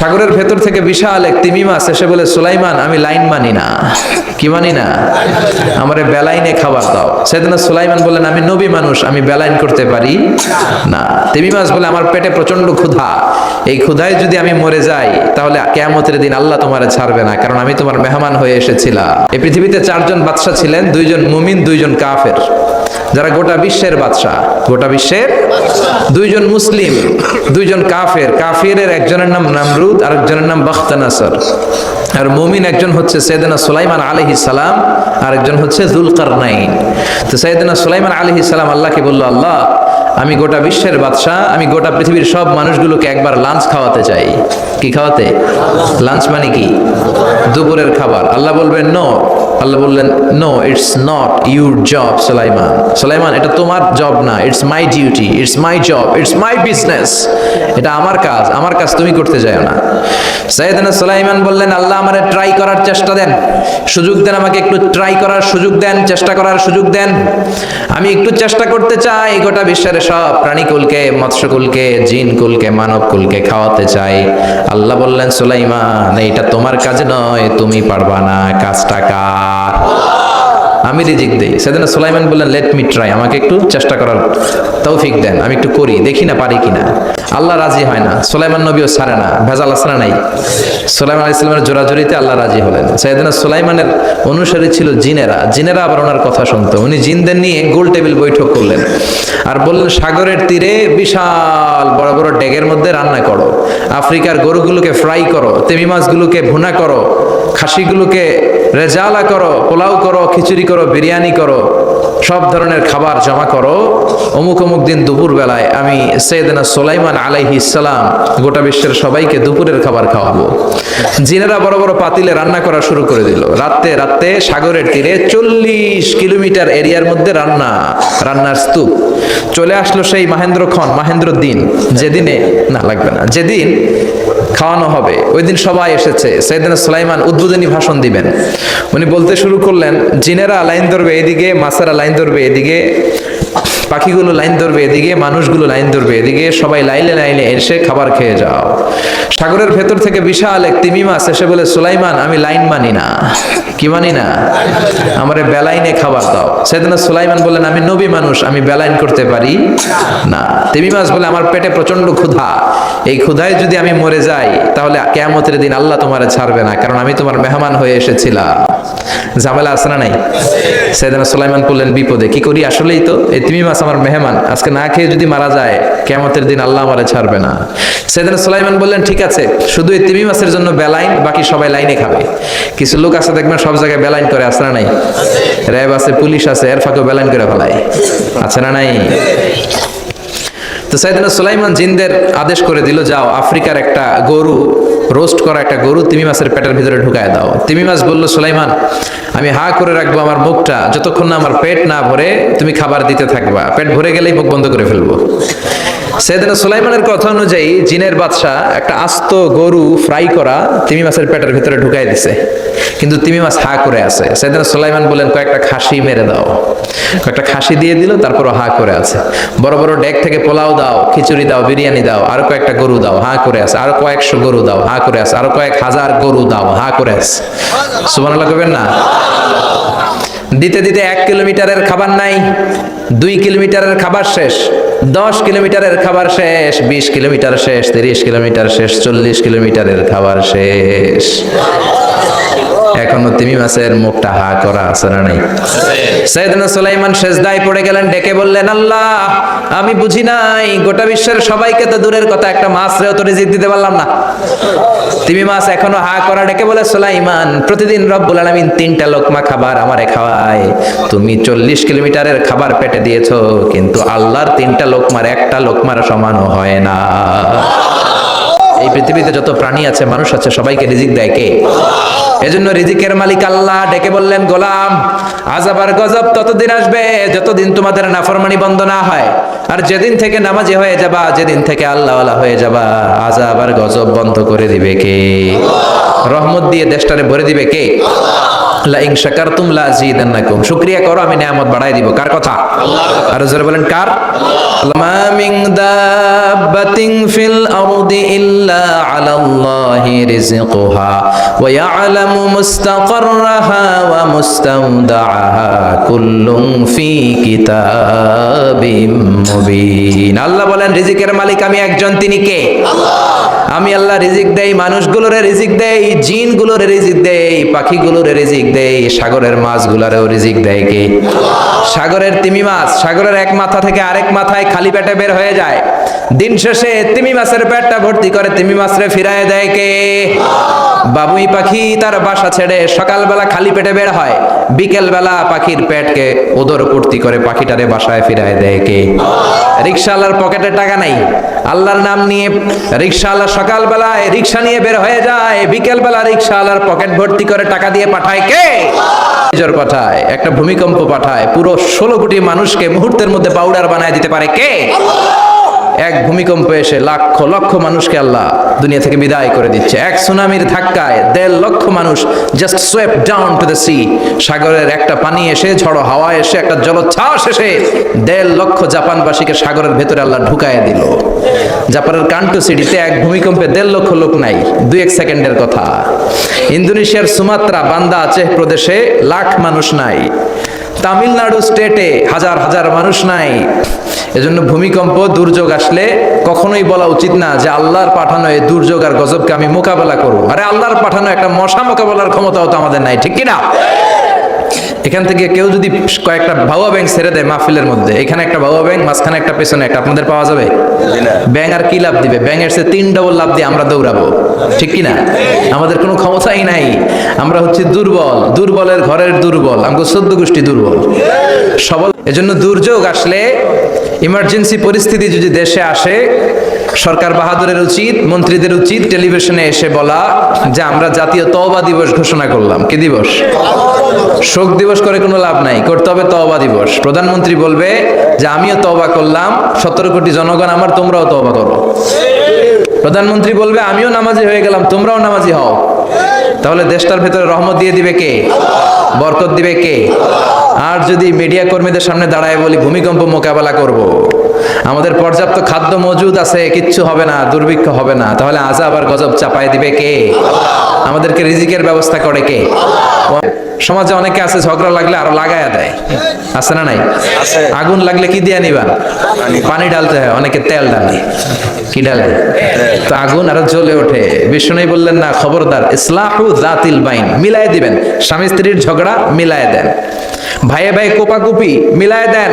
সাগরের ভেতর থেকে বিশাল এক তিমি মাছ এসে বলে, সুলাইমান আমি লাইন মানি না। কি মানি না? আমারে বেলাইনে খাবার দাও। সেদিনা সুলাইমান বললেন, আমি নবী মানুষ, আমি বেলাইন করতে পারি না। তিমি মাছ বলে, আমার পেটে প্রচন্ড ক্ষুধা, এই ক্ষুধায় যদি আমি মরে যাই তাহলে কিয়ামতের দিন আল্লাহ তোমারে ছাড়বে না, কারণ আমি তোমার মেহমান হয়ে এসেছিলাম। এই পৃথিবীতে চারজন বাদশা ছিলেন, দুইজন মুমিন, দুইজন কাফের, যারা গোটা বিশ্বের বাদশা। গোটা বিশ্বের দুইজন মুসলিম, দুইজন কাফের। কাফিরের একজনের নাম নামরুদ, আরেকজনের নাম বাখতানাসর। আর মুমিন একজন হচ্ছে সাইয়েদনা সুলাইমান আলাইহিস সালাম, আরেকজন হচ্ছে যুলকারনাইন। তো সাইয়েদনা সুলাইমান আলাইহিস সালাম আল্লাহকে বলল, আল্লাহ আমি গোটা বিশ্বের বাদশা, আমি গোটা পৃথিবীর সব মানুষগুলোকে একবার লাঞ্চ খাওয়াতে চাই। কি খাওয়াতে? লাঞ্চ মানে কি? দুপুরের খাবার। আল্লাহ বলবেন নো। আল্লাহ বললেন, no, it's not your job Sulaiman. Sulaiman, এটা তোমার জব না, it's my duty, it's my job, it's my business. এটা আমার কাজ, আমার কাজ তুমি করতে যাও না। সাইয়েদনা সুলাইমান বললেন, আল্লাহ আমারে ট্রাই করার চেষ্টা দেন, সুযোগ দেন, আমাকে একটু ট্রাই করার সুযোগ দেন, চেষ্টা করার সুযোগ দেন। আমি একটু চেষ্টা করতে চাই, গোটা বিশ্বের সব প্রাণীকুলকে, মৎস্যকুলকে, জিনকুলকে, মানবকুলকে খাওয়াতে চাই। আল্লাহ বললেন, সুলাইমান এইটা তোমার কাজ নয়, তুমি পারবা না, কাজটা কার? আমি রিজিক দেই। সেদিনা সুলাইমান বললেন, লেট মি ট্রাই, আমাকে একটু চেষ্টা করার তৌফিক দেন, আমি একটু করি, দেখি না পারি কিনা। আল্লাহ রাজি হয় না, সুলাইমান নবীও ছাড়ে না। ভেজাল আসরা নাই। সুলাইমান আলাইহিস সালামের জোরাজুরিতে আল্লাহ রাজি হলেন। সাইয়েদনা সুলাইমানের অনুসারী ছিল জিনেরা। জিনেরা আবার ওনার কথা শুনতো। উনি জিনদের নিয়ে গোল টেবিল বৈঠক করলেন আর বললেন, সাগরের তীরে বিশাল বড় বড় ডেগের মধ্যে রান্না করো, আফ্রিকার গরুগুলোকে ফ্রাই করো, তেমি মাছগুলোকে ভুনা করো, খাসিগুলোকে রেজালা করো, পোলাও করো, খিচুড়ি করো, বিরিয়ানি করো, সব ধরনের খাবার জমা করো। অমুক অমুক দিন দুপুর বেলায় আমি সাইয়েদনা সুলাইমান আলাইহিস সালাম গোটা বিশ্বের সবাইকে দুপুরের খাবার খাওয়াবো। জিনেরা বড় বড় পাতিলে রান্না করা শুরু করে দিল। রাতে রাতে সাগরের তীরে 40 কিলোমিটার এরিয়ার মধ্যে রান্নার স্তূপ। চলে আসলো সেই মাহেন্দ্র দিন, যেদিনে না লাগবে না, যেদিন খাওয়ানো হবে ওই দিন সবাই এসেছে। সাইয়েদনা সুলাইমান উদ্বোধনী ভাষণ দিবেন। উনি বলতে শুরু করলেন, জিনেরা লাইন ধরবে এদিকে, মাছেরা লাইন ধরবে এদিকে, পাখিগুলো লাইন ধরবে এদিকে, মানুষগুলো লাইন ধরবে এদিকে, সবাই লাইনে লাইনে এসে খাবার খেয়ে যাও। সাগরের ভেতর থেকে বিশাল এক তিমি মাছ এসে বলে, সুলাইমান আমি লাইন মানি না। কি মানি না? আমারে বেলাইনে খাবার দাও। সাইয়েদনা সুলাইমান বললেন, আমি নবী মানুষ, আমি বেলাইন করতে পারি না। তিমি মাছ বলে, আমার পেটে প্রচন্ড ক্ষুধা, এই ক্ষুধায় যদি আমি মরে যাই তাহলে কিয়ামতের দিন আল্লাহ তোমারে ছাড়বে না, কারণ আমি তোমার মেহমান হয়ে এসেছিলাম। ঝামেলা আছে না নাই? সাইয়েদনা সুলাইমান বললেন, বিপদে কি করি? আসলেই তো এই তিমি মাছ আমার মেহমান, আজকে না খেয়ে যদি মারা যায় কিয়ামতের দিন আল্লাহ আমারে ছাড়বে না। সাইয়েদনা সুলাইমান বললেন, ঠিক আছে, শুধু এই তিমি মাছের জন্য বেলাইন, বাকি সবাই লাইনে খাবে। কিছু লোক আছে দেখবেন সব জায়গায় বেলাইন করে, আছে না নাই? র্যাব আছে, পুলিশ আছে, এর ফাঁকেও বেলাইন করে ফেলায়, আছে না নাই? তো সাইয়েদনা সুলাইমান জিনদের আদেশ করে দিল, যাও আফ্রিকার একটা গরু, রোস্ট করা একটা গরু তিমি মাছের পেটের ভিতরে ঢুকায় দাও। তিমি মাছ বলল, সুলাইমান আমি হা করে রাখবো আমার মুখটা, যতক্ষণ না আমার পেট না ভরে তুমি খাবার দিতে থাকবা, পেট ভরে গেলেই মুখ বন্ধ করে ফেলবো। সাইয়েদনা সুলাইমানের কথা অনুযায়ী জিনের বাদশা একটা আস্ত গরু ফ্রাই করা তিমি মাছের পেটের ভিতরে ঢুকাই দিছে, কিন্তু তিমি মাছ হা করে আছে। সাইয়েদনা সুলাইমান বলেন, কয়েকটা খাসি মেরে দাও। কয়েকটা খাসি দিয়ে দিল, তারপরও হা করে আছে। বড় বড় ডেক থেকে পোলাও দাও, খিচুড়ি দাও, বিরিয়ানি দাও, আরো কয়েকটা গরু দাও, হা করে আছে। আরো কয়েকশো গরু দাও, হা করে আছে। আরো কয়েক হাজার গরু দাও, হা করে আছে। সুবহানাল্লাহ কইবেন না? দিতে দিতে 1 কিলোমিটারের খাবার নাই, 2 কিলোমিটারের খাবার শেষ, 10 কিলোমিটারের খাবার শেষ, 20 কিলোমিটার শেষ, 30 কিলোমিটার শেষ, 40 কিলোমিটারের খাবার শেষ। এখনো তিমি মাছের মুখটা হা করা আছে না নাই? সাইয়েদনা সুলাইমান সেজদায় পড়ে গেলেন, ডেকে বললেন, আল্লাহ আমি বুঝি নাই, গোটা বিশ্বের সবাইকে তো দূরের কথা, একটা মাছরেও তো রিজিক দিতে পারলাম না। তিমি মাছ এখনো হা করা, ডেকে বলে, সুলাইমান প্রতিদিন রব্বুল আলামিন 3টা লোকমা খাবার আমারে খাওয়ায়, তুমি 40 কিলোমিটারের খাবার পেটে দিয়েছো, কিন্তু আল্লাহর 3টা লোকমার একটা লোকমার সমানও হয় না। এই পৃথিবীতে যত প্রাণী আছে, মানুষ আছে, সবাইকে রিজিক দেয় কে? এজন্য রিজিকের মালিক আল্লাহ। ডেকে বললেন, গোলাম আযাব আর গজব ততদিন আসবে যতদিন তোমাদের নাফরমানি বন্ধ না হয়, আর যেদিন থেকে নামাজি হয়ে যাবা, যেদিন থেকে আল্লাহওয়ালা হয়ে যাবা, আযাব আর গজব বন্ধ করে দিবে কে? রহমত দিয়ে দেশটারে ভরে দিবে কে? লা ইন শাকারতুম লা আযীদান্নাকুম, শুকরিয়া করো আমি নিয়ামত বাড়াই দিব। কার কথা? আল্লাহর। আর জোরে বলেন কার? মা মিন দাব্বাতিন ফিল আরদি ইল্লা আলাল্লাহি রিজকুহা ওয়া ইয়ালামু মুস্তাকাররাহা ওয়া মুস্তাওদাআহা কুল্লুন ফি কিতাবিম মুবিন। আল্লাহ বলেন রিজিকের মালিক আমি একজন, তিনি কে? আল্লাহ। আমি আল্লাহ রিজিক দেই, মানুষগুলোরে রিজিক দেই, জিনগুলোরে রিজিক দেই, পাখিগুলোরে রিজিক দেই, সাগরের মাছগুলোরেও রিজিক দেয় কে? সাগরের তিমি মাছ সাগরের এক মাথা থেকে আরেক মাথায় খালি পেটে বের হয়ে যায়, দিন শেষে তিমি মাছের পেটটা ভর্তি করে তিমি মাছরে ফিরায় দেয় কে? বাবুই পাখি তার বাসা ছেড়ে সকালবেলা খালি পেটে বের হয়, বিকেল বেলা পাখির পেটকে উদর পূর্তি করে পাখিটারে বাসায় ফিরায় দেয় কে? রিকশাওয়ালার পকেটে টাকা নাই, আল্লাহর নাম নিয়ে রিকশাওয়ালা সকালবেলায় রিকশা নিয়ে বের হয়ে যায়, বিকেল বেলা রিকশাওয়ালার পকেট ভর্তি করে টাকা দিয়ে পাঠায় কে? পাঠায় একটা ভূমিকম্প পাঠায়, পুরো 16 কোটি মানুষকে মুহূর্তের মধ্যে পাউডার বানায় দিতে পারে কে? এক ভূমিকম্প এসে লক্ষ লক্ষ মানুষকে আল্লাহ দুনিয়া থেকে বিদায় করে দিচ্ছে। এক সুনামির ধাক্কায় 1.5 লক্ষ মানুষ just সোয়েপ down to the sea. সাগরের একটা পানি এসে, ঝড়ো হাওয়া এসে, একটা জলোচ্ছ্বাস এসে 1.5 লক্ষ জাপানবাসীকে সাগরের ভেতরে আল্লাহ ঢুকায় দিল। জাপানের কান্টো সিটিতে এক ভূমিকম্পে 1.5 লক্ষ লোক নাই, 2-1 সেকেন্ডের কথা। ইন্দোনেশিয়ার সুমাত্রা বান্দা আচেহ প্রদেশে লাখ মানুষ নাই, তামিলনাড়ু স্টেটে হাজার হাজার মানুষ নাই। এজন্য ভূমিকম্প দুর্যোগ আসলে কখনোই বলা উচিত না যে আল্লাহর পাঠানো এই দুর্যোগ আর গজবকে আমি মোকাবেলা করব। আরে আল্লাহর পাঠানো একটা মশা মোকাবেলার ক্ষমতাও তো আমাদের নাই, ঠিক কিনা? এখান থেকে কেউ যদি কয়েকটা ভাওয়া ব্যাংক ছেড়ে দেয় মাহফিলের মধ্যে, এখানে একটা ভাওয়া ব্যাংক, মাঝখানে একটা, পেছনে একটা, আপনাদের পাওয়া যাবে? ব্যাংক আর কি লাভ দিবে? ব্যাংকের চেয়ে 3 ডবল লাভ দিয়ে আমরা দৌড়াবো, ঠিক কিনা? আমাদের কোনো ক্ষমতাই নাই, আমরা হচ্ছে দুর্বল, দুর্বলের ঘরের দুর্বল, আমাকে 14 গোষ্ঠী দুর্বল সবল। এজন্য দুর্যোগ আসলে, ইমার্জেন্সি পরিস্থিতি যদি দেশে আসে, সরকার বাহাদুরের উচিত, মন্ত্রীদের উচিত টেলিভিশনে এসে বলা যে আমরা জাতীয় তওবা দিবস ঘোষণা করলাম। কি দিবস? শোক দিবস করে কোনো লাভ নাই, করতে হবে তওবা দিবস। প্রধানমন্ত্রী বলবে যে আমিও তওবা করলাম, 17 কোটি জনগণ আমার, তোমরাও তওবা করো। প্রধানমন্ত্রী বলবে আমিও নামাজি হয়ে গেলাম, তোমরাও নামাজি হও। তাহলে দেশটার ভেতরে রহমত দিয়ে দিবে কে? বরকত দিবে কে? আর যদি মিডিয়া কর্মীদের সামনে দাঁড়ায় বলি ভূমিকম্প মোকাবেলা করব, আমাদের পর্যাপ্ত খাদ্য মজুদ আছে, কিচ্ছু হবে না, দুর্ভিক্ষ হবে না, তাহলে আযাব আর গজব চাপায় দিবে কে? আমাদেরকে রিজিকের ব্যবস্থা করে কে? সমাজে অনেকে আছে ঝগড়া লাগলে আরো লাগায়া দেয়, আছে না নাই? আগুন লাগলে কি দিয়া নিবা? পানি ঢালতে হয়, অনেকে তেল ঢালে। কি ঢালে? তো আগুন আরো জ্বলে ওঠে। বিষ্ণু বললেন না, খবরদার, ইসলাহু যাতিল বাইন, মিলায় দিবেন। স্বামী স্ত্রীর ঝগড়া মিলায় দেন, ভাইয়ে ভাই কোপাকুপি মিলায় দেন,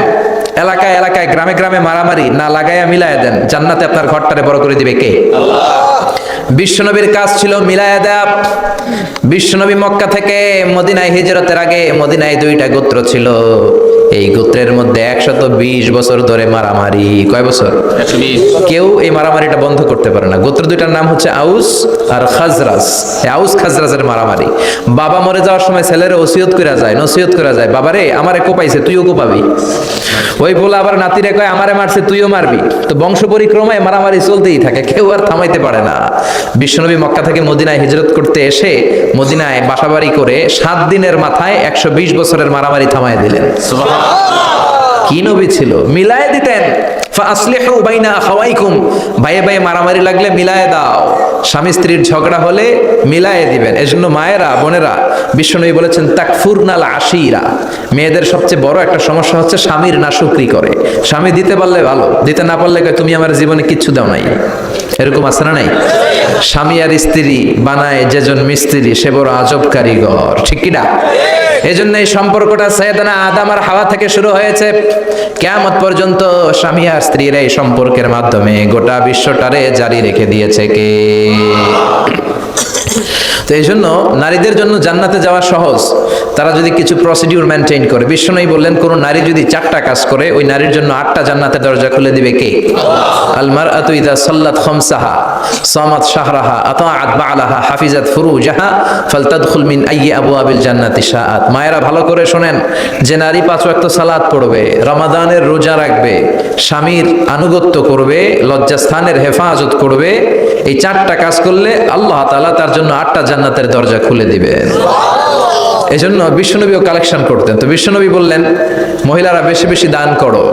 এলাকায় এলাকায় গ্রামে গ্রামে মারামারি না লাগাইয়া মিলায় দেন। জান্নাতে আপনার ঘরটারে বড় করে দিবে কে? বিশ্বনবীর কাজ ছিল মিলায়া দেয়া। বিশ্বনবী মক্কা থেকে মদিনায় হিজরতের আগে মদিনায় 2টা গোত্র ছিল, এই গোত্রের মধ্যে 120 বছর ধরে মারামারি। কয় বছর? 120। কেউ এই মারামারিটা বন্ধ করতে পারে না। গোত্র 2টার নাম হচ্ছে আউস আর খাজরাজ। আউস খাজরাজের মারামারি, বাবা মরে যাওয়ার সময় ছেলেরা ওসিয়ত করা যায়, নসিহত করা যায়, বাবারে আমারে কোপাইছে তুইও কোপাবি। ওই বলে আবার নাতিরে কয় আমারে মারছে তুইও মারবি। তো বংশ পরিক্রমায় মারামারি চলতেই থাকে, কেউ আর থামাইতে পারে না। বিশ্বনবী মক্কা থেকে মদিনায় হিজরত করতে এসে মদিনায় বাসাবাড়ি করে 7 দিনের মাথায় 120 বছরের মারামারি থামায় দিলেন। কি নবী ছিল, মিলায় দিতেন। ফাসলিহু বাইনা আখাওয়াইকুম, ভাইয়ে ভাইয়ে মারামারি লাগলে মিলায় দাও, স্বামী স্ত্রীর ঝগড়া হলে মিলায়ে দিবেন। এজন্য মায়েরা, বোনেরা, বিশ্বনবী বলেছেন তাকফুরনাল আশিরা, মেয়েদের সবচেয়ে বড় একটা সমস্যা হচ্ছে স্বামীর নাশুকরি করে। স্বামী দিতে পারলে ভালো, দিতে না পারলে কয় তুমি আমার জীবনে কিচ্ছু দাও নাই। এরকম আছে না নাই? স্বামী আর স্ত্রী বানায় যেজন মিস্ত্রি সে বড় আজব কারিগর, ঠিক কি না? এজন্য এই সম্পর্কটা সাইয়েদনা আদম আর হাওয়া থেকে শুরু হয়েছে, কিয়ামত পর্যন্ত স্বামী আর স্ত্রীর এই সম্পর্কের মাধ্যমে গোটা বিশ্বটারে জারি রেখে দিয়েছে কে? তো এই জন্য নারীদের জন্য জান্নাতে যাওয়া সহজ, তারা যদি কিছু প্রসিডিউর মেনটেন করে। বিশ্বনবী বললেন কোন নারী যদি 4টা কাজ করে ওই নারীর জন্য 8টা জান্নাতের দরজা খুলে দিবে কে? আল মারআতু ইযা সাল্লাত খামসাহা সামাত শাহরাহা আতাআত বা'লাহা হাফিজাত ফুরুজাহা ফালতাদখুল মিন আইয়ি আবওয়াবিল জান্নাতি শাআত। মায়েরা ভালো করে শুনেন, যে নারী 5 ওয়াক্ত সালাত পড়বে, রমাদানের রোজা রাখবে, স্বামীর আনুগত্য করবে, লজ্জাস্থানের হেফাজত করবে, এই 4টা কাজ করলে আল্লাহ তাআলা তার জন্য 8টা জান্নাতের দরজা খুলে দিবেন। এজন্য বিশ্বনবীও কালেকশন করতেন। তো বিশ্বনবী বললেন, মহিলারা বেশি বেশি দান করো।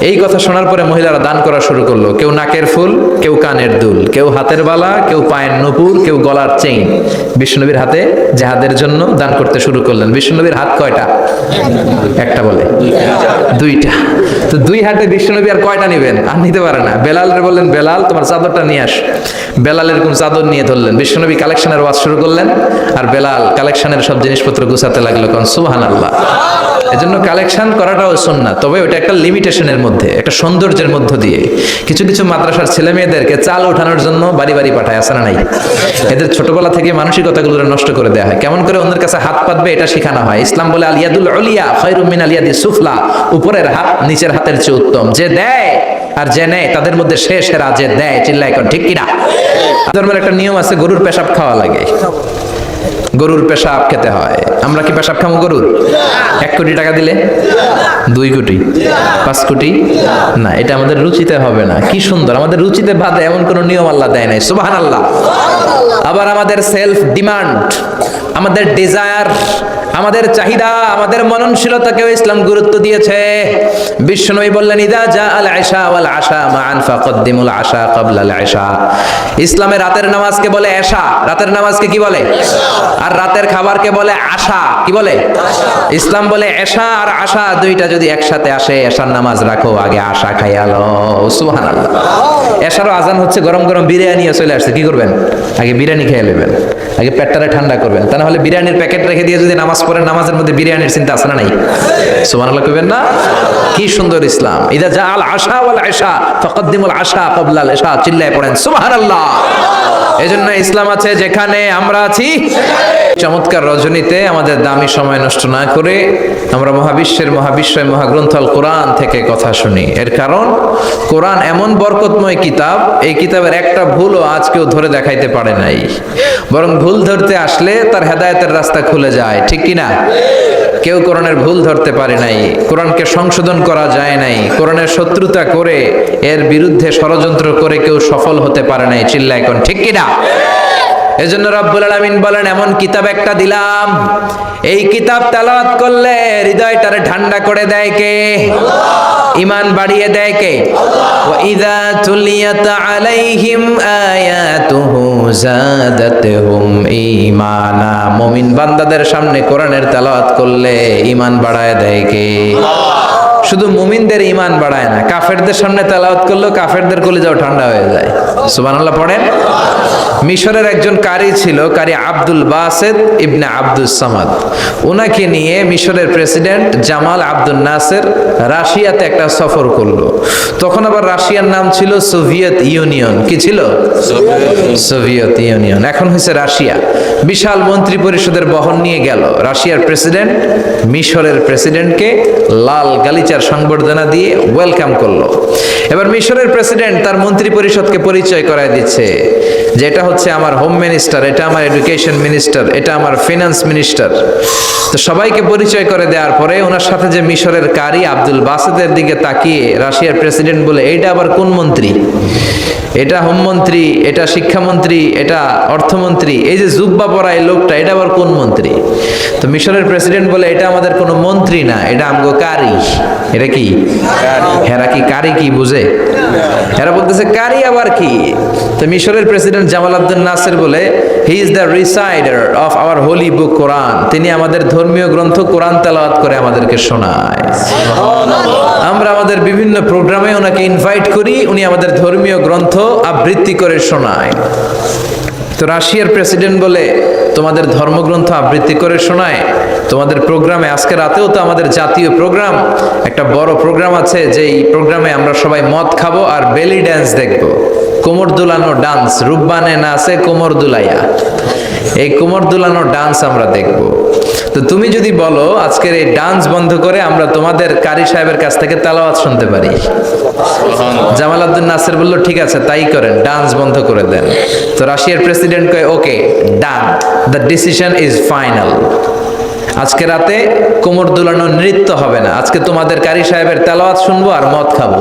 এই কথা শোনার পরে মহিলারা দান করা শুরু করলো। কেউ নাকের ফুল, কেউ কানের দুল, কেউ হাতের বালা, কেউ পায়ের নুপুর, কেউ গলার চেইন বিশ্বনবীর হাতে জেহাদের জন্য দান করতে শুরু করলেন। বিশ্বনবীর হাত কয়টা? একটা বলে দুইটা। তো দুই হাতে বিশ্বনবী আর কয়টা নিবেন? আর নিতে পারে না। বেলালরে বললেন, বেলাল তোমার চাদরটা নিয়ে আস। বেলাল এরকম চাদর নিয়ে ধরলেন। বিশ্বনবী কালেকশনের ওয়াজ শুরু করলেন, আর বেলাল কালেকশনের সব জিনিসপত্র গুছাতে লাগলো। কোন সুবহানাল্লাহ। এজন্য কালেকশন করাটাও সুন্নাহ, তবে ওটা একটা লিমিটেশনের মধ্যে, একটা সৌন্দর্যের মধ্য দিয়ে। কিছু কিছু মাদ্রাসার ছেলে মেয়েদেরকে চাল ওঠানোর জন্য বাড়ি বাড়ি পাঠায়, আছে না নাই? এদের ছোটবেলা থেকে মানসিকতাগুলো নষ্ট করে দেওয়া হয়। কেমন করে অন্যের কাছে হাত পাতবে এটা শেখানো হয়। ইসলাম বলে আল ইয়াদুল উলিয়া খায়রুম মিনাল ইয়াদিস সুফলা, উপরের হাত নিচের হাতের চেয়ে উত্তম। যে দেয় আর যে নেয় তাদের মধ্যে সে সেরা যে দেয়। চিল্লায় কোন ঠিক কিনা? ধর্মের একটা নিয়ম আছে, গরুর পেশাব খাওয়া লাগে। গরুর পেশাব খেতে হয়। আমরা কি পেশাব খাবো গরুর? 1 কোটি টাকা দিলে? 2 কোটি? 5 কোটি? না, এটা আমাদের রুচিতে হবে না। কি সুন্দর, আমাদের রুচিতে বাধে এমন কোন নিয়ম আল্লাহ দেয় নাই। সুবহানাল্লাহ। আবার আমাদের সেলফ ডিমান্ড, আমাদের ডিজায়ার, আমাদের চাহিদা, আমাদের মননশীলতাকেও ইসলাম গুরুত্ব দিয়েছে। বিশ্বনবী বললেন, ইদা জা আল আশা ওয়াল আশা মান ফাকদ্দিমুল আশা ক্বাবলা আল আশা। ইসলামে রাতের নামাজকে বলে এশা, রাতের নামাজকে কি বলে? আর রাতের খাবারকে বলে আশা, কি বলে? ইসলাম বলে এশা আর আশা দুইটা যদি একসাথে আসে, এশার নামাজ রাখো, আগে আশা খাইয়া লও। সুবহানাল্লাহ। এশারও আজান হচ্ছে, গরম গরম বিরিয়ানি চলে আসছে, কি করবেন? আগে বিরিয়ানি খেয়ে নেবেন, আগে পেটটারে ঠান্ডা করবেন। তা না হলে বিরিয়ানির প্যাকেট রেখে দিয়ে যদি নামাজ পড়েন, নামাজের মধ্যে বিরিয়ানির চিন্তা আছে না নাই? সুবহানাল্লাহ কইবেন না? কি সুন্দর ইসলাম। ইদা জা আল আশা ওয়াল আশা ফাকদ্দিমুল আশা ক্বাবলা আল আশা। চিল্লায় পড়েন সুবহানাল্লাহ। এজন্য ইসলাম আছে যেখানে, আমরা আছি। চমৎকার রজনীতে আমাদের দামি সময় নষ্ট না করে আমরা মহাবিশ্বের মহাবিশ্বয় মহাগ্রন্থ আল কোরআন থেকে কথা শুনি। এর কারণ কোরআন এমন বরকতময় কিতাব, এই কিতাবের একটা ভুলও আজ কেউ ধরে দেখাইতে পারে নাই। বরং ভুল ধরতে আসলে তার হেদায়েতের রাস্তা খুলে যায়, ঠিক কিনা? কেউ কোরআনের ভুল ধরতে পারে নাই, কোরআনকে সংশোধন করা যায় নাই, কোরআনের শত্রুতা করে এর বিরুদ্ধে ষড়যন্ত্র করে কেউ সফল হতে পারে নাই। চিল্লায় কোন ঠিক কিনা? এজন্য রব্বুল আলামিন বলেন, এমন কিতাব একটা দিলাম, এই কিতাব তেলাওয়াত করলে হৃদয়টারে ঠান্ডা করে দেয় কে? ঈমান বাড়িয়ে দেয় কে? ওয়া ইযা তুলিয়াত আলাইহিম আয়াতুহু যাদাতহুম ঈমানা। মুমিন বান্দাদের সামনে কোরআনের তেলাওয়াত করলে ঈমান বাড়ায় দেয় কে? শুধু মুমিনদের ঈমান বাড়ায় না, কাফেরদের সামনে তেলাওয়াত করলেও কাফেরদের কলিজাও ঠান্ডা হয়ে যায়। সুবহানাল্লাহ পড়েন। মিশরের একজন কারি ছিল, কারি আব্দুল বাসেত ইবনে আব্দুস সামাদ। ওনাকে নিয়ে মিশরের প্রেসিডেন্ট জামাল আব্দুল নাসের রাশিয়াতে একটা সফর করলো। তখন আবার রাশিয়ার নাম ছিল সোভিয়েত ইউনিয়ন। কি ছিল? Soviet union. এখন হয়েছে রাশিয়া। বিশাল মন্ত্রী পরিষদের বহন নিয়ে গেল। রাশিয়ার প্রেসিডেন্ট মিশরের প্রেসিডেন্টকে লাল গালিচার সংবর্ধনা দিয়ে ওয়েলকাম করলো। এবার মিশরের প্রেসিডেন্ট তার মন্ত্রী পরিষদকে পরিচয় করায় দিচ্ছে যে এটা হচ্ছে আমার হোম মিনিস্টার, এটা আমার এডুকেশন মিনিস্টার, এটা আমার ফিনান্স মিনিস্টার। তো সবাইকে পরিচয় করে দেওয়ার পরে ওনার সাথে যে মিশরের কারি আব্দুল বাসেতের দিকে তাকিয়ে রাশিয়ার প্রেসিডেন্ট বলে, এইটা আবার কোন মন্ত্রী? এটা হোমমন্ত্রী, এটা শিক্ষামন্ত্রী, এটা অর্থমন্ত্রী, এই যে জুব্বা পরা এই লোকটা, এটা আবার কোন মন্ত্রী? তো মিশরের প্রেসিডেন্ট বলে, এটা আমাদের কোনো মন্ত্রী না, এটা আমগো কারি। এটা কি? হেরা কি কারি কি বুঝে? এরা বলতেছে কারি আবার কি? তো মিশরের প্রেসিডেন্ট জামাল আব্দুল নাসের বলে, he is the reciter of our holy book Quran. তিনি আমাদের ধর্মীয় গ্রন্থ কোরআন তেলাওয়াত করে আমাদেরকে শোনায়। আমরা আমাদের বিভিন্ন প্রোগ্রামে ওনাকে ইনভাইট করি, উনি আমাদের ধর্মীয় গ্রন্থ আবৃত্তি করে শোনায়। তো রাশিয়ার প্রেসিডেন্ট বলে, তোমাদের ধর্মগ্রন্থ আবৃত্তি করে শোনায় তোমাদের প্রোগ্রামে? আজকে রাতেও তো আমাদের জাতীয় প্রোগ্রাম, একটা বড় প্রোগ্রাম আছে, যেই প্রোগ্রামে আমরা সবাই মদ খাবো আর বেলি ড্যান্স দেখবো। কোমর দুলানো ডান্স, রূপবানে নাচে কোমর দুলাইয়া, এই কোমর দুলানো ডান্স আমরা দেখব। তো তুমি যদি বলো আজকের এই ডান্স বন্ধ করে আমরা তোমাদের কারি সাহেবের কাছ থেকে তেলাওয়াত শুনতে পারি, জামাল আব্দুল নাসের বলল ঠিক আছে তাই করেন, ডান্স বন্ধ করে দেন। তো রাশিয়ার প্রেসিডেন্ট কয়, ওকে ডান, দ্য ডিসিশন ইজ ফাইনাল। আজকে রাতে কোমর দুলানো নৃত্য হবে না, আজকে তোমাদের কারি সাহেবের তেলাওয়াত শুনবো আর মদ খাবো।